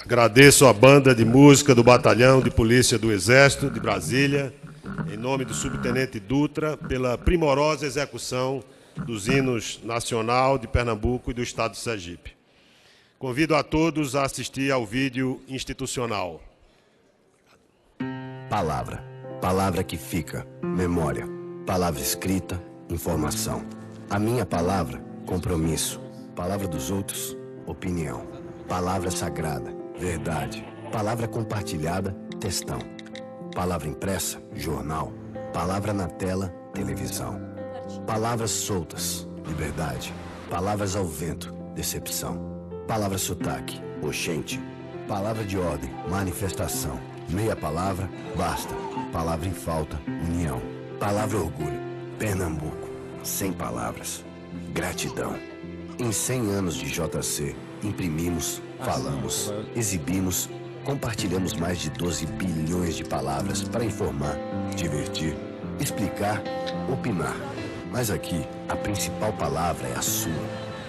Agradeço à banda de música do Batalhão de Polícia do Exército de Brasília, em nome do subtenente Dutra, pela primorosa execução dos hinos nacional de Pernambuco e do Estado de Sergipe. Convido a todos a assistir ao vídeo institucional. Palavra. Palavra que fica. Memória. Palavra escrita. Informação. A minha palavra, compromisso. Palavra dos outros, opinião. Palavra sagrada, verdade. Palavra compartilhada, textão. Palavra impressa, jornal. Palavra na tela, televisão. Palavras soltas, liberdade. Palavras ao vento, decepção. Palavra sotaque, oxente. Palavra de ordem, manifestação. Meia palavra, basta. Palavra em falta, união. Palavra orgulho, Pernambuco. 100 palavras. Gratidão. Em 100 anos de JC, imprimimos, falamos, exibimos, compartilhamos mais de 12 bilhões de palavras para informar, divertir, explicar, opinar. Mas aqui, a principal palavra é a sua,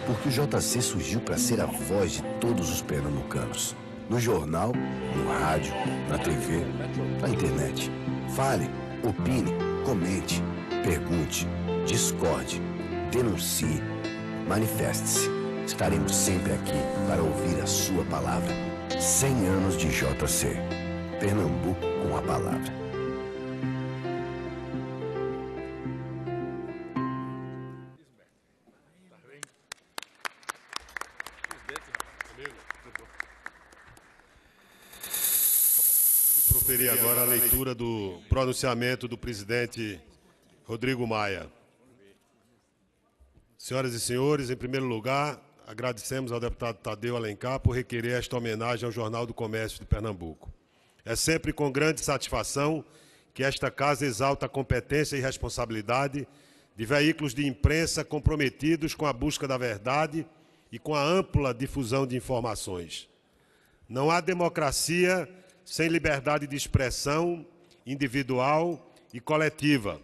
porque o JC surgiu para ser a voz de todos os pernambucanos. No jornal, no rádio, na TV, na internet. Fale, opine, comente, pergunte, discorde, denuncie, manifeste-se. Estaremos sempre aqui para ouvir a sua palavra. 100 anos de JC. Pernambuco com a palavra. Vou proferir agora a leitura do pronunciamento do presidente Rodrigo Maia. Senhoras e senhores, em primeiro lugar, agradecemos ao deputado Tadeu Alencar por requerer esta homenagem ao Jornal do Comércio de Pernambuco. É sempre com grande satisfação que esta casa exalta a competência e responsabilidade de veículos de imprensa comprometidos com a busca da verdade e com a ampla difusão de informações. Não há democracia sem liberdade de expressão individual e coletiva.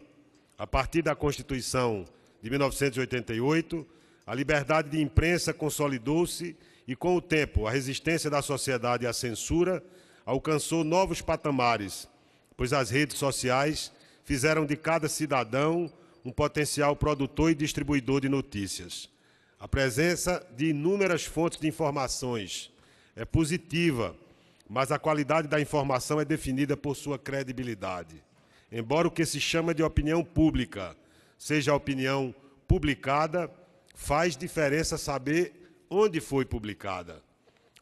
A partir da Constituição de 1988, a liberdade de imprensa consolidou-se e, com o tempo, a resistência da sociedade à censura alcançou novos patamares, pois as redes sociais fizeram de cada cidadão um potencial produtor e distribuidor de notícias. A presença de inúmeras fontes de informações é positiva, mas a qualidade da informação é definida por sua credibilidade. Embora o que se chama de opinião pública seja a opinião publicada, faz diferença saber onde foi publicada.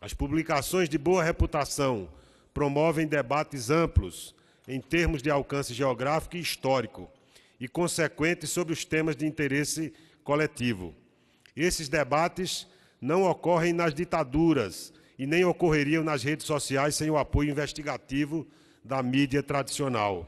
As publicações de boa reputação promovem debates amplos em termos de alcance geográfico e histórico e consequentes sobre os temas de interesse coletivo. Esses debates não ocorrem nas ditaduras e nem ocorreriam nas redes sociais sem o apoio investigativo da mídia tradicional.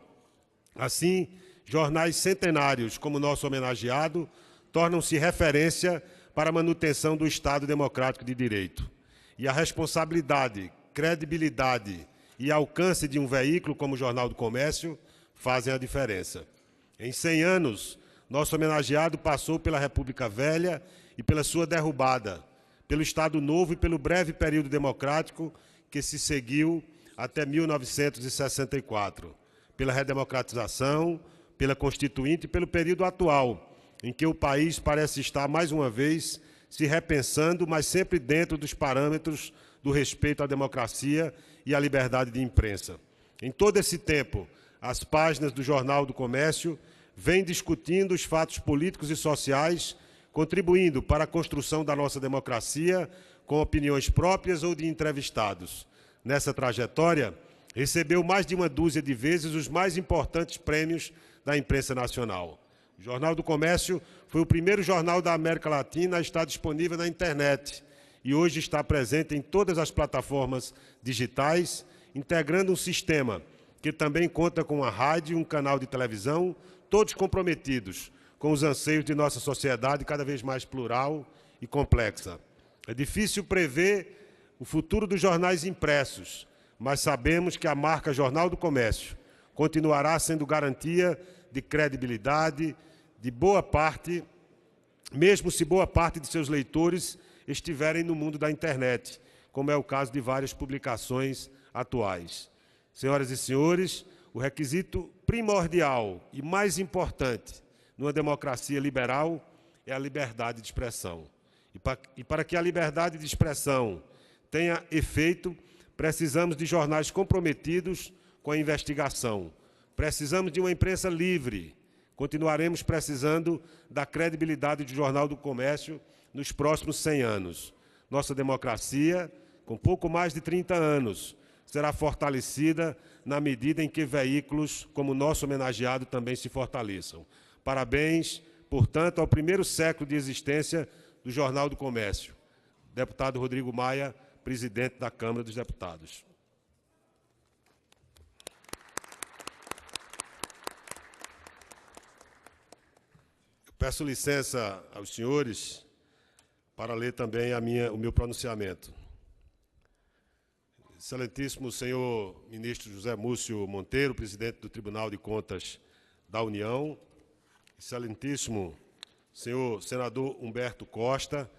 Assim, jornais centenários como o nosso homenageado tornam-se referência para a manutenção do Estado democrático de direito. E a responsabilidade, credibilidade e alcance de um veículo como o Jornal do Comércio fazem a diferença. Em 100 anos, nosso homenageado passou pela República Velha e pela sua derrubada, pelo Estado Novo e pelo breve período democrático que se seguiu até 1964, pela redemocratização, pela Constituinte e pelo período atual, em que o país parece estar, mais uma vez, se repensando, mas sempre dentro dos parâmetros do respeito à democracia e à liberdade de imprensa. Em todo esse tempo, as páginas do Jornal do Comércio vêm discutindo os fatos políticos e sociais, contribuindo para a construção da nossa democracia com opiniões próprias ou de entrevistados. Nessa trajetória, recebeu mais de uma dúzia de vezes os mais importantes prêmios da imprensa nacional. O Jornal do Comércio foi o primeiro jornal da América Latina a estar disponível na internet e hoje está presente em todas as plataformas digitais, integrando um sistema que também conta com uma rádio e um canal de televisão, todos comprometidos com os anseios de nossa sociedade cada vez mais plural e complexa. É difícil prever o futuro dos jornais impressos, mas sabemos que a marca Jornal do Comércio continuará sendo garantia de credibilidade, de boa parte, mesmo se boa parte de seus leitores estiverem no mundo da internet, como é o caso de várias publicações atuais. Senhoras e senhores, o requisito primordial e mais importante numa democracia liberal é a liberdade de expressão. E para que a liberdade de expressão tenha efeito, precisamos de jornais comprometidos com a investigação. Precisamos de uma imprensa livre. Continuaremos precisando da credibilidade do Jornal do Comércio nos próximos 100 anos. Nossa democracia, com pouco mais de 30 anos, será fortalecida na medida em que veículos como o nosso homenageado também se fortaleçam. Parabéns, portanto, ao primeiro século de existência do Jornal do Comércio. Deputado Rodrigo Maia, presidente da Câmara dos Deputados. Eu peço licença aos senhores para ler também o meu pronunciamento. Excelentíssimo senhor ministro José Múcio Monteiro, presidente do Tribunal de Contas da União, excelentíssimo senhor senador Humberto Costa,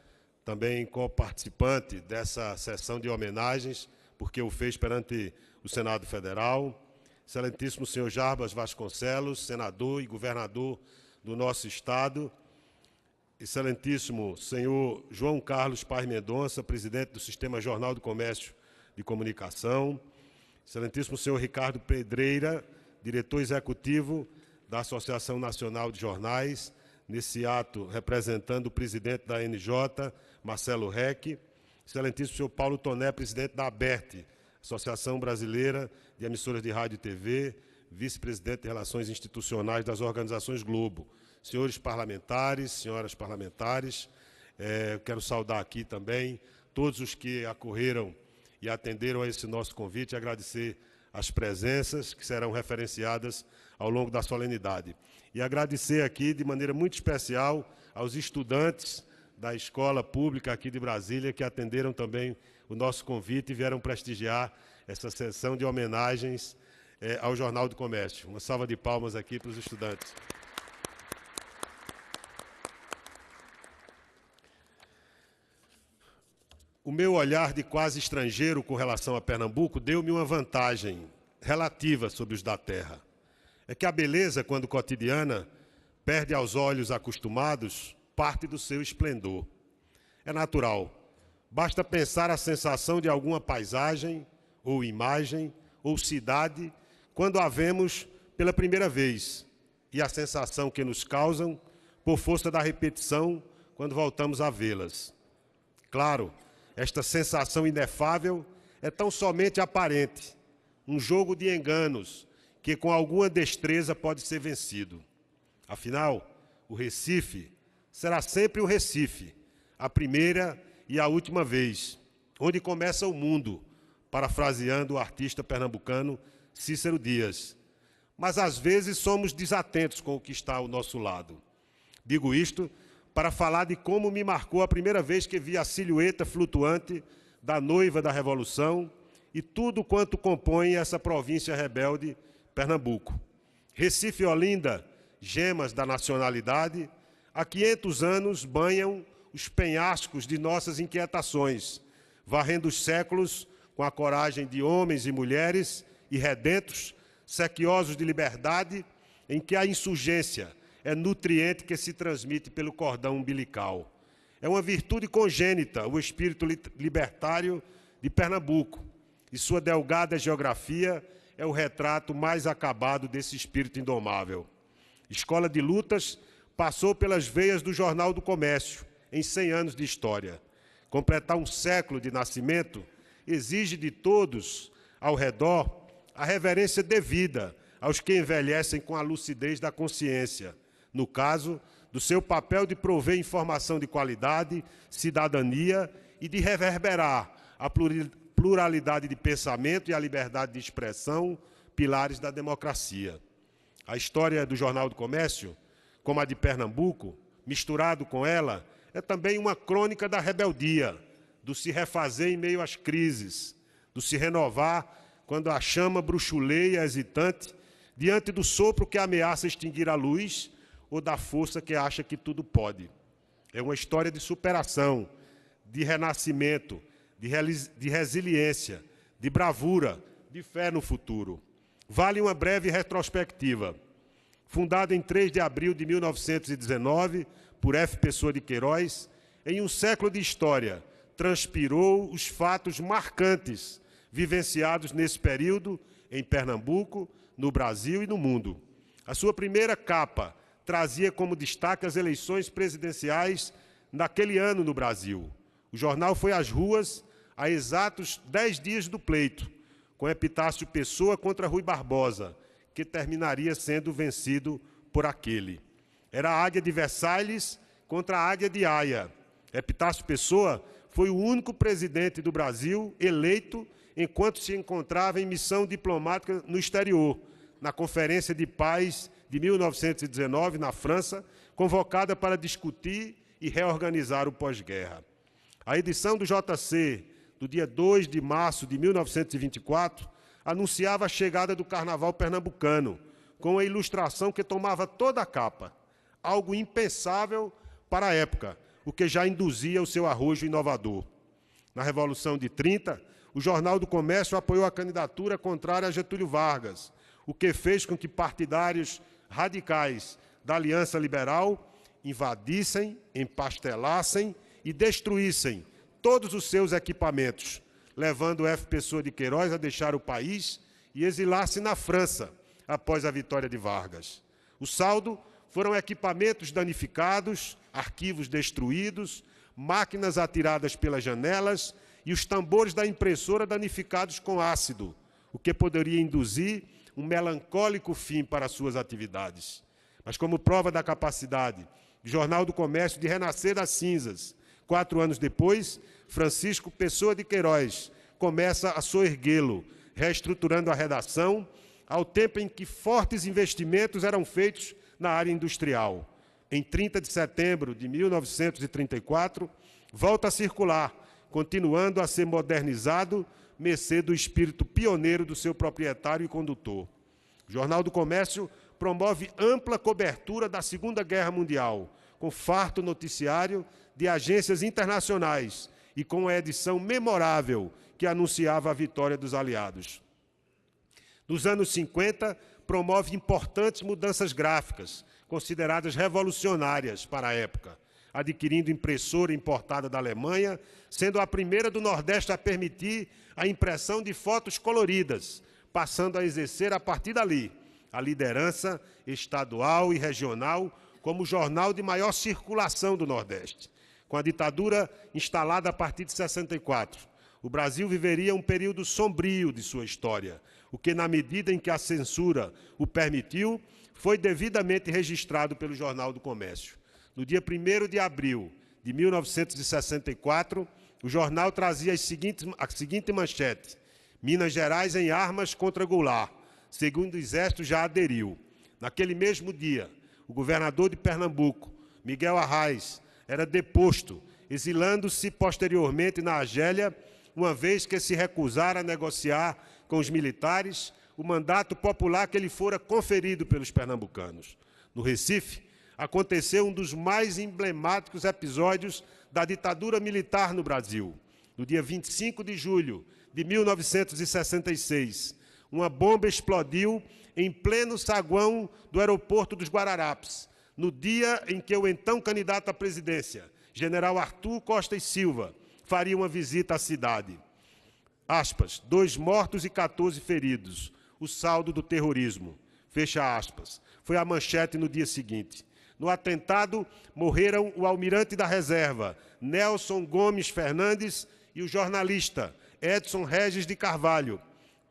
também co-participante dessa sessão de homenagens, porque o fez perante o Senado Federal, excelentíssimo senhor Jarbas Vasconcelos, senador e governador do nosso Estado, excelentíssimo senhor João Carlos Paz Mendonça, presidente do Sistema Jornal do Comércio de Comunicação, excelentíssimo senhor Ricardo Pedreira, diretor executivo da Associação Nacional de Jornais, nesse ato representando o presidente da NJ, Marcelo Reck, excelentíssimo senhor Paulo Toné, presidente da ABERT, Associação Brasileira de Emissoras de Rádio e TV, vice-presidente de Relações Institucionais das Organizações Globo, senhores parlamentares, senhoras parlamentares, quero saudar aqui também todos os que acorreram e atenderam a esse nosso convite e agradecer as presenças que serão referenciadas ao longo da solenidade. E agradecer aqui, de maneira muito especial, aos estudantes da Escola Pública aqui de Brasília, que atenderam também o nosso convite e vieram prestigiar essa sessão de homenagens ao Jornal do Comércio. Uma salva de palmas aqui para os estudantes. O meu olhar de quase estrangeiro com relação a Pernambuco deu-me uma vantagem relativa sobre os da terra. É que a beleza, quando cotidiana, perde aos olhos acostumados parte do seu esplendor. É natural. Basta pensar a sensação de alguma paisagem, ou imagem, ou cidade, quando a vemos pela primeira vez, e a sensação que nos causam por força da repetição quando voltamos a vê-las. Claro, esta sensação inefável é tão somente aparente, um jogo de enganos que com alguma destreza pode ser vencido. Afinal, o Recife será sempre o Recife, a primeira e a última vez, onde começa o mundo, parafraseando o artista pernambucano Cícero Dias. Mas às vezes somos desatentos com o que está ao nosso lado. Digo isto para falar de como me marcou a primeira vez que vi a silhueta flutuante da noiva da Revolução e tudo quanto compõe essa província rebelde, Pernambuco. Recife e Olinda, gemas da nacionalidade, há 500 anos banham os penhascos de nossas inquietações, varrendo os séculos com a coragem de homens e mulheres irredentos, sequiosos de liberdade, em que a insurgência é nutriente que se transmite pelo cordão umbilical. É uma virtude congênita o espírito libertário de Pernambuco, e sua delgada geografia é o retrato mais acabado desse espírito indomável. Escola de lutas passou pelas veias do Jornal do Comércio, em 100 anos de história. Completar um século de nascimento exige de todos ao redor a reverência devida aos que envelhecem com a lucidez da consciência, no caso do seu papel de prover informação de qualidade, cidadania e de reverberar a pluralidade de pensamento e a liberdade de expressão, pilares da democracia. A história do Jornal do Comércio, como a de Pernambuco, misturado com ela, é também uma crônica da rebeldia, do se refazer em meio às crises, do se renovar quando a chama bruxuleia hesitante diante do sopro que ameaça extinguir a luz ou da força que acha que tudo pode. É uma história de superação, de renascimento, de resiliência, de bravura, de fé no futuro. Vale uma breve retrospectiva. Fundado em 3 de abril de 1919 por F. Pessoa de Queiroz, em um século de história, transpirou os fatos marcantes vivenciados nesse período em Pernambuco, no Brasil e no mundo. A sua primeira capa trazia como destaque as eleições presidenciais naquele ano no Brasil. O jornal foi às ruas há exatos 10 dias do pleito, com Epitácio Pessoa contra Rui Barbosa, que terminaria sendo vencido por aquele. Era a Águia de Versalhes contra a Águia de Haia. Epitácio Pessoa foi o único presidente do Brasil eleito enquanto se encontrava em missão diplomática no exterior, na Conferência de Paz de 1919, na França, convocada para discutir e reorganizar o pós-guerra. A edição do JC, do dia 2 de março de 1924, anunciava a chegada do Carnaval pernambucano, com a ilustração que tomava toda a capa, algo impensável para a época, o que já induzia o seu arrojo inovador. Na Revolução de 30, o Jornal do Comércio apoiou a candidatura contrária a Getúlio Vargas, o que fez com que partidários radicais da Aliança Liberal invadissem, empastelassem e destruíssem todos os seus equipamentos, levando F. Pessoa de Queiroz a deixar o país e exilar-se na França após a vitória de Vargas. O saldo foram equipamentos danificados, arquivos destruídos, máquinas atiradas pelas janelas e os tambores da impressora danificados com ácido, o que poderia induzir um melancólico fim para suas atividades. Mas como prova da capacidade do Jornal do Comércio de renascer das cinzas, 4 anos depois, Francisco Pessoa de Queiroz começa a soerguê-lo, reestruturando a redação, ao tempo em que fortes investimentos eram feitos na área industrial. Em 30 de setembro de 1934, volta a circular, continuando a ser modernizado, mercê do espírito pioneiro do seu proprietário e condutor. O Jornal do Comércio promove ampla cobertura da Segunda Guerra Mundial, com farto noticiário de agências internacionais e com a edição memorável que anunciava a vitória dos aliados. Nos anos 50, promove importantes mudanças gráficas, consideradas revolucionárias para a época, adquirindo impressora importada da Alemanha, sendo a primeira do Nordeste a permitir a impressão de fotos coloridas, passando a exercer, a partir dali, a liderança estadual e regional como o jornal de maior circulação do Nordeste. Com a ditadura instalada a partir de 64, o Brasil viveria um período sombrio de sua história, o que, na medida em que a censura o permitiu, foi devidamente registrado pelo Jornal do Comércio. No dia 1º de abril de 1964, o jornal trazia a seguinte manchete: Minas Gerais em armas contra Goulart, segundo o Exército já aderiu. Naquele mesmo dia, o governador de Pernambuco, Miguel Arraes, era deposto, exilando-se posteriormente na Argélia, uma vez que se recusara a negociar com os militares o mandato popular que lhe fora conferido pelos pernambucanos. No Recife, aconteceu um dos mais emblemáticos episódios da ditadura militar no Brasil. No dia 25 de julho de 1966, uma bomba explodiu em pleno saguão do aeroporto dos Guararapes, no dia em que o então candidato à presidência, general Arthur Costa e Silva, faria uma visita à cidade. Aspas, 2 mortos e 14 feridos, o saldo do terrorismo. Fecha aspas. Foi a manchete no dia seguinte. No atentado, morreram o almirante da reserva, Nelson Gomes Fernandes, e o jornalista Edson Regis de Carvalho.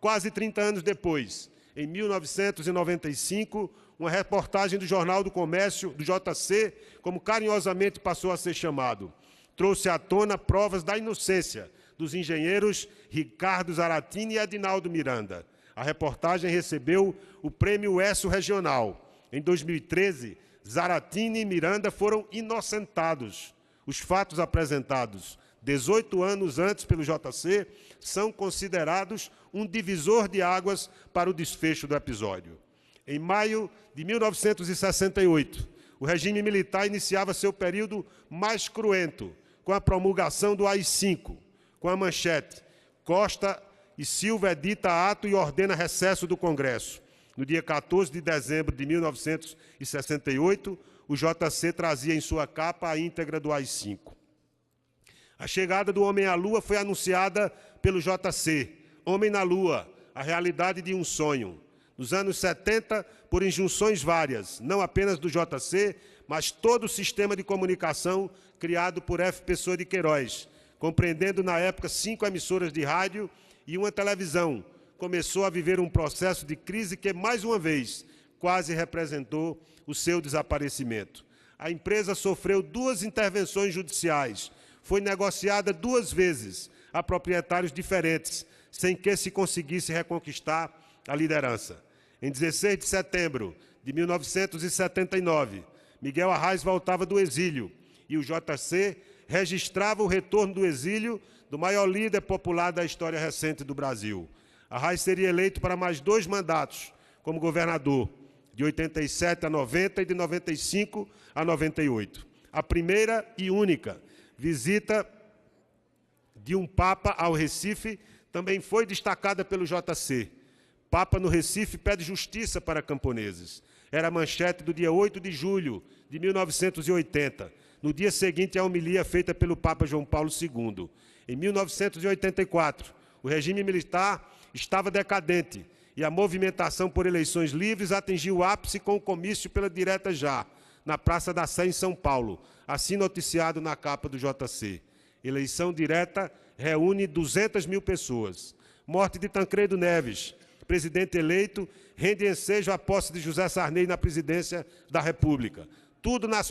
Quase 30 anos depois, em 1995, uma reportagem do Jornal do Comércio, do JC, como carinhosamente passou a ser chamado, trouxe à tona provas da inocência dos engenheiros Ricardo Zaratini e Adinaldo Miranda. A reportagem recebeu o Prêmio ESSO Regional. Em 2013, Zaratini e Miranda foram inocentados. Os fatos apresentados 18 anos antes pelo JC são considerados um divisor de águas para o desfecho do episódio. Em maio de 1968, o regime militar iniciava seu período mais cruento, com a promulgação do AI-5, com a manchete: Costa e Silva edita ato e ordena recesso do Congresso. No dia 14 de dezembro de 1968, o JC trazia em sua capa a íntegra do AI-5. A chegada do Homem à Lua foi anunciada pelo JC. Homem na Lua, a realidade de um sonho. Nos anos 70, por injunções várias, não apenas do JC, mas todo o sistema de comunicação criado por F. Pessoa de Queiroz, compreendendo na época 5 emissoras de rádio e uma televisão, começou a viver um processo de crise que, mais uma vez, quase representou o seu desaparecimento. A empresa sofreu 2 intervenções judiciais, foi negociada 2 vezes a proprietários diferentes, sem que se conseguisse reconquistar a liderança. Em 16 de setembro de 1979, Miguel Arraes voltava do exílio e o JC registrava o retorno do exílio do maior líder popular da história recente do Brasil. Arraes seria eleito para mais 2 mandatos como governador, de 87 a 90 e de 95 a 98. A primeira e única visita de um Papa ao Recife também foi destacada pelo JC. Papa no Recife pede justiça para camponeses. Era a manchete do dia 8 de julho de 1980, no dia seguinte à homilia feita pelo Papa João Paulo II. Em 1984, o regime militar estava decadente e a movimentação por eleições livres atingiu o ápice com o comício pela direta já, na Praça da Sé, em São Paulo, assim noticiado na capa do JC. Eleição direta reúne 200 mil pessoas. Morte de Tancredo Neves, presidente eleito, rende ensejo à posse de José Sarney na presidência da República. Tudo nas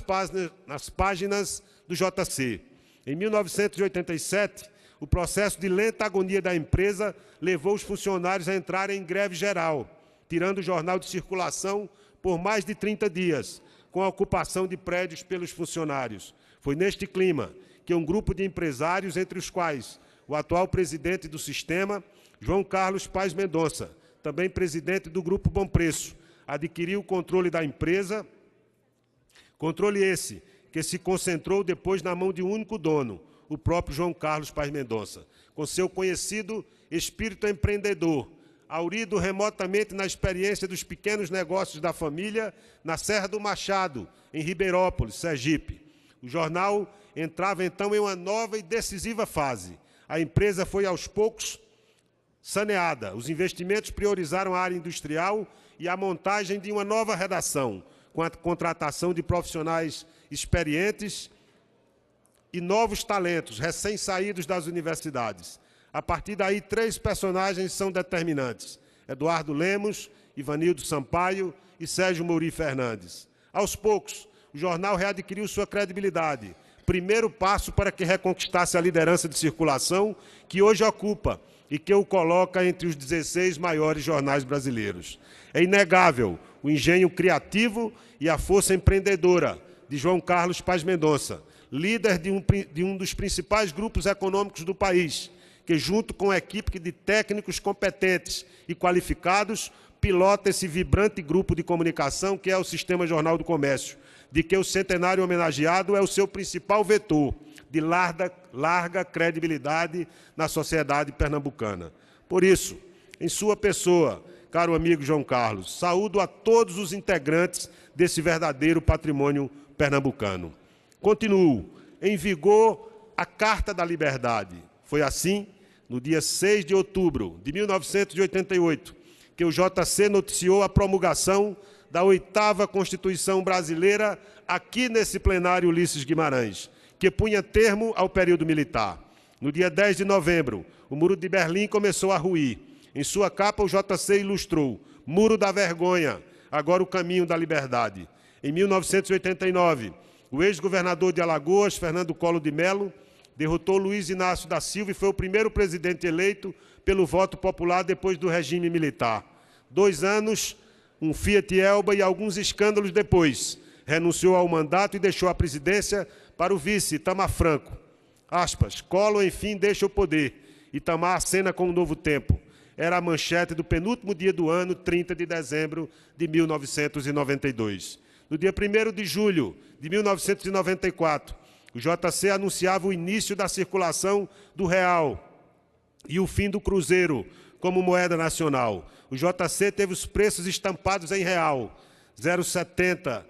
páginas do JC. Em 1987, o processo de lenta agonia da empresa levou os funcionários a entrarem em greve geral, tirando o jornal de circulação por mais de 30 dias, com a ocupação de prédios pelos funcionários. Foi neste clima que um grupo de empresários, entre os quais o atual presidente do sistema, João Carlos Paes Mendonça, também presidente do Grupo Bom Preço, adquiriu o controle da empresa, controle esse que se concentrou depois na mão de um único dono, o próprio João Carlos Paes Mendonça, com seu conhecido espírito empreendedor, aurido remotamente na experiência dos pequenos negócios da família, na Serra do Machado, em Ribeirópolis, Sergipe. O jornal entrava, então, em uma nova e decisiva fase. A empresa foi, aos poucos, saneada. Os investimentos priorizaram a área industrial e a montagem de uma nova redação, com a contratação de profissionais experientes e novos talentos, recém-saídos das universidades. A partir daí, 3 personagens são determinantes: Eduardo Lemos, Ivanildo Sampaio e Sérgio Mouri Fernandes. Aos poucos, o jornal readquiriu sua credibilidade. Primeiro passo para que reconquistasse a liderança de circulação que hoje ocupa e que o coloca entre os 16 maiores jornais brasileiros. É inegável o engenho criativo e a força empreendedora de João Carlos Paes Mendonça, líder de um dos principais grupos econômicos do país, que, junto com a equipe de técnicos competentes e qualificados, pilota esse vibrante grupo de comunicação que é o Sistema Jornal do Comércio, de que o centenário homenageado é o seu principal vetor de larga credibilidade na sociedade pernambucana. Por isso, em sua pessoa, caro amigo João Carlos, saúdo a todos os integrantes desse verdadeiro patrimônio pernambucano. Continuo, em vigor a Carta da Liberdade. Foi assim, no dia 6 de outubro de 1988, que o JC noticiou a promulgação da 8ª Constituição Brasileira aqui nesse plenário Ulisses Guimarães, que punha termo ao período militar. No dia 10 de novembro, o Muro de Berlim começou a ruir. Em sua capa, o JC ilustrou: Muro da Vergonha, agora o caminho da liberdade. Em 1989, o ex-governador de Alagoas, Fernando Collor de Mello, derrotou Luiz Inácio da Silva e foi o primeiro presidente eleito pelo voto popular depois do regime militar. 2 anos, um Fiat Elba e alguns escândalos depois, renunciou ao mandato e deixou a presidência para o vice, Itamar Franco. Aspas, Collor, enfim, deixa o poder. Itamar acena com um novo tempo. Era a manchete do penúltimo dia do ano, 30 de dezembro de 1992. No dia 1º de julho de 1994, o JC anunciava o início da circulação do real, e o fim do cruzeiro como moeda nacional. O JC teve os preços estampados em real, R$ 0,70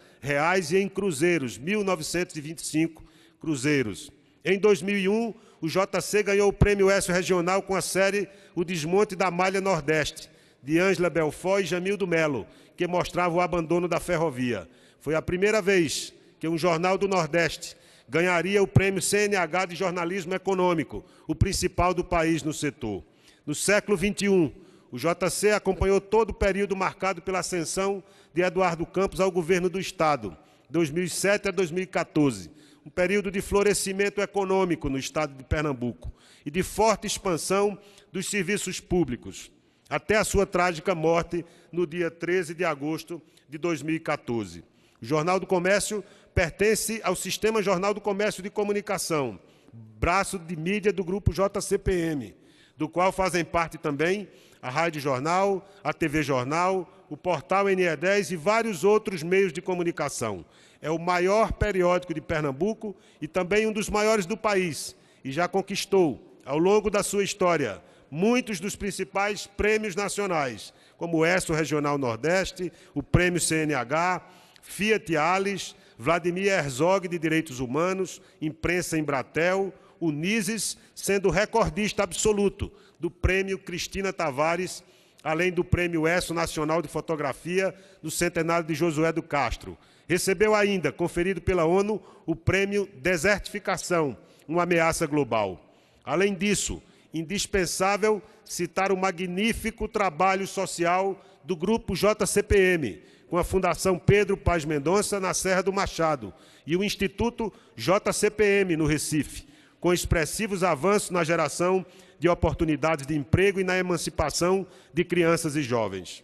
e em cruzeiros, 1.925 cruzeiros. Em 2001, o JC ganhou o Prêmio ESSO Regional com a série O Desmonte da Malha Nordeste, de Ângela Belfort e Jamildo Melo, que mostrava o abandono da ferrovia. Foi a primeira vez que um jornal do Nordeste ganharia o Prêmio CNH de Jornalismo Econômico, o principal do país no setor. No século XXI, o JC acompanhou todo o período marcado pela ascensão de Eduardo Campos ao governo do Estado, 2007 a 2014, um período de florescimento econômico no Estado de Pernambuco e de forte expansão dos serviços públicos, até a sua trágica morte no dia 13 de agosto de 2014. O Jornal do Comércio pertence ao Sistema Jornal do Comércio de Comunicação, braço de mídia do Grupo JCPM, do qual fazem parte também a Rádio Jornal, a TV Jornal, o portal NE10 e vários outros meios de comunicação. É o maior periódico de Pernambuco e também um dos maiores do país, e já conquistou, ao longo da sua história, muitos dos principais prêmios nacionais, como o ESSO Regional Nordeste, o Prêmio CNH, Fiat Alice, Vladimir Herzog de Direitos Humanos, Imprensa Embratel, o NISES, sendo recordista absoluto do Prêmio Cristina Tavares, além do Prêmio ESSO Nacional de Fotografia do centenário de Josué do Castro. Recebeu ainda, conferido pela ONU, o Prêmio Desertificação, uma ameaça global. Além disso, indispensável citar o magnífico trabalho social do Grupo JCPM, com a Fundação Pedro Paz Mendonça, na Serra do Machado, e o Instituto JCPM, no Recife, com expressivos avanços na geração de oportunidades de emprego e na emancipação de crianças e jovens.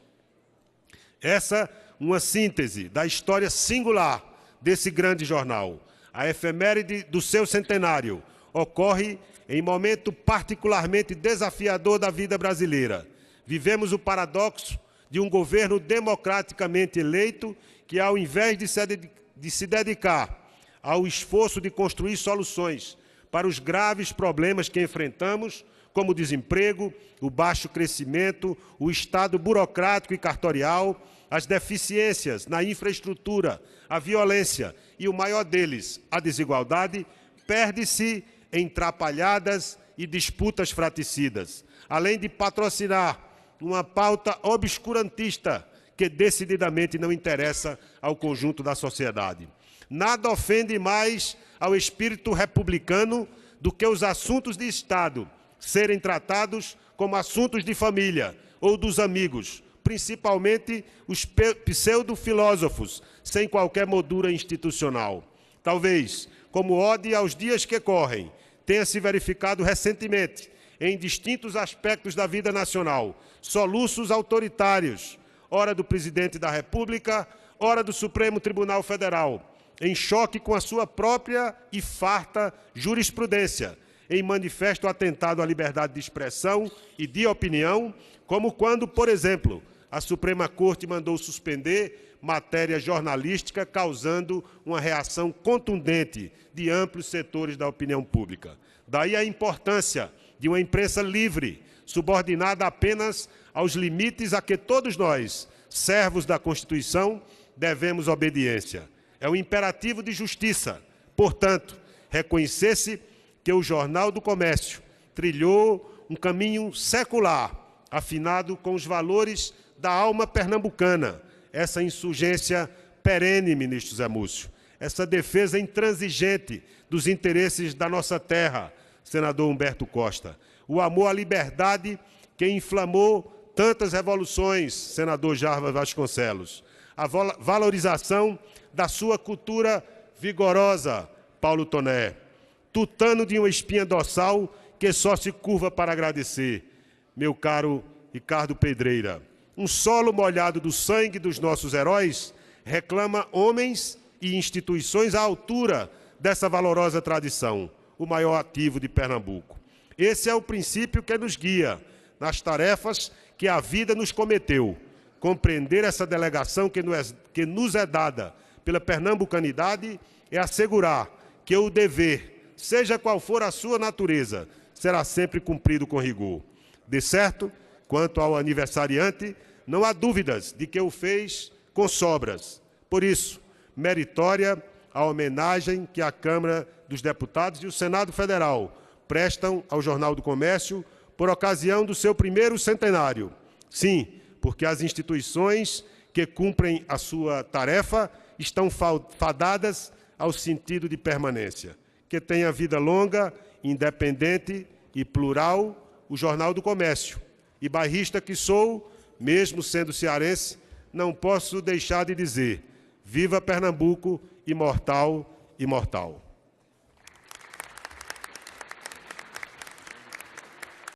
Essa uma síntese da história singular desse grande jornal. A efeméride do seu centenário ocorre em momento particularmente desafiador da vida brasileira. Vivemos o paradoxo de um governo democraticamente eleito que, ao invés de se dedicar ao esforço de construir soluções para os graves problemas que enfrentamos, como o desemprego, o baixo crescimento, o estado burocrático e cartorial, as deficiências na infraestrutura, a violência e, o maior deles, a desigualdade, perde-se em trapalhadas e disputas fratricidas, além de patrocinar uma pauta obscurantista que decididamente não interessa ao conjunto da sociedade. Nada ofende mais ao espírito republicano do que os assuntos de Estado serem tratados como assuntos de família ou dos amigos, principalmente os pseudo-filósofos, sem qualquer moldura institucional. Talvez, como ode aos dias que correm, tenha se verificado recentemente, em distintos aspectos da vida nacional, soluços autoritários, ora do presidente da República, ora do Supremo Tribunal Federal, em choque com a sua própria e farta jurisprudência, em manifesto atentado à liberdade de expressão e de opinião, como quando, por exemplo, a Suprema Corte mandou suspender matéria jornalística, causando uma reação contundente de amplos setores da opinião pública. Daí a importância de uma imprensa livre, subordinada apenas aos limites a que todos nós, servos da Constituição, devemos obediência. É um imperativo de justiça. Portanto, reconhecer-se que o Jornal do Comércio trilhou um caminho secular, afinado com os valores da alma pernambucana, essa insurgência perene, ministro Zé Múcio, essa defesa intransigente dos interesses da nossa terra, senador Humberto Costa, o amor à liberdade que inflamou tantas revoluções, senador Jarbas Vasconcelos, a valorização da sua cultura vigorosa, Paulo Toné, tutano de uma espinha dorsal que só se curva para agradecer, meu caro Ricardo Pedreira. Um solo molhado do sangue dos nossos heróis reclama homens e instituições à altura dessa valorosa tradição, o maior ativo de Pernambuco. Esse é o princípio que nos guia nas tarefas que a vida nos cometeu. Compreender essa delegação que nos é dada pela pernambucanidade é assegurar que o dever, seja qual for a sua natureza, será sempre cumprido com rigor. De certo, quanto ao aniversariante, não há dúvidas de que o fez com sobras. Por isso, meritória a homenagem que a Câmara dos Deputados e o Senado Federal prestam ao Jornal do Comércio por ocasião do seu primeiro centenário. Sim, porque as instituições que cumprem a sua tarefa estão fadadas ao sentido de permanência. Que tenha vida longa, independente e plural o Jornal do Comércio. E bairrista que sou, mesmo sendo cearense, não posso deixar de dizer: viva Pernambuco, imortal, imortal.